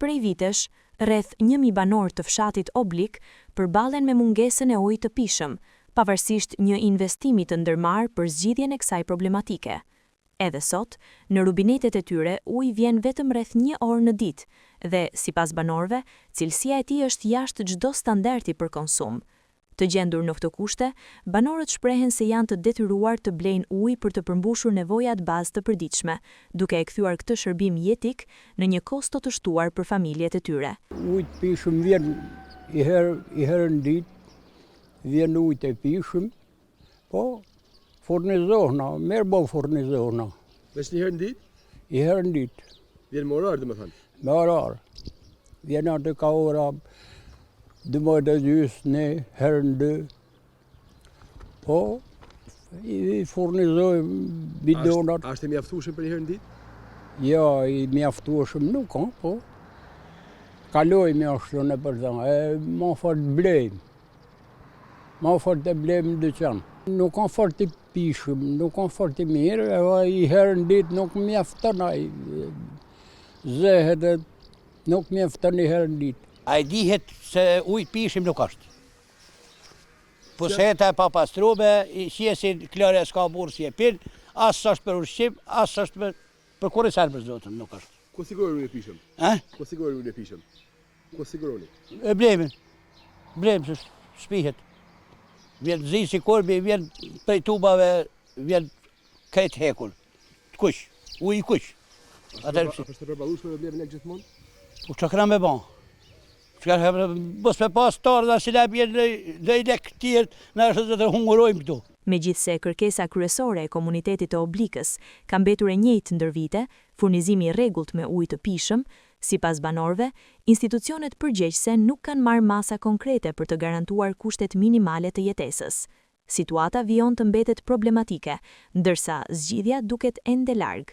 Prej vitesh, rreth 1000 banor të fshatit Oblik përballen me mungesën e ujit të pishëm, pavarësisht një investimi të ndërmarrë për zgjidhjen e kësaj problematike. Edhe sot, në rubinetet e tyre uji vjen vetëm rreth 1 orë në ditë dhe, sipas banorëve, cilësia e tij është jashtë çdo standardi për konsum. Të gjendur në këto kushte, banorët shprehen se janë të detyruar të blejnë ujë për të përmbushur nevojat bazë të përditshme, duke e kthyer këtë shërbim jetik në një kosto të shtuar për familjet e tyre. Uji i pishëm vjen i herë në ditë, vjen uji i pishëm, po fornizohna, merë bo fornizohna. Veç një herë në ditë? I herë në ditë. Vjen me orar, domethënë? Me orar. Vjen atë ka ora 12:30, një herë në 2. Po, i fornizojmë bidonat. A është e mjaftueshëm për një herë në ditë? Ja, i mjaftueshëm nuk ka, po. Kalojmë ashtu në përzan, ma fort blejmë. Ma fort e blejmë në dyqan. Nuk kanë fort i pishëm, nuk kanë fort i mirë, i herë në ditë nuk mjafton ai. Zehet e nuk mjafton i herë në ditë. Ai dihet se uji i pishëm nuk është. Po seta e papastrume, si e si klore s'ka burë si e pin, as është për ushqim, as është për kurrë sa për zotën, nuk është. Ku siguroni ujin e pishëm? Ku siguroni ujin e pishëm? Ku siguroni? E blejmë se shpihet. Vjen zi si korbi, vjen prej tubave, vjen krejt hekur. Kuq, uji kuq. Është e përballueshme me blejmë lek gjithmonë? Po çka kena me ban? Mos me pas tarë dhe si le bjen dhe i lek tjerë, në është dhe të hungurojmë këtu. Megjithse kërkesa kryesore e komunitetit të Oblikës ka mbetur e njëjtë ndër vite, furnizimi i rregullt me ujë të pishëm, sipas banorëve, institucionet përgjegjëse nuk kanë marrë masa konkrete për të garantuar kushtet minimale të jetesës. Situata vijon të mbetet problematike, ndërsa zgjidhja duket ende larg.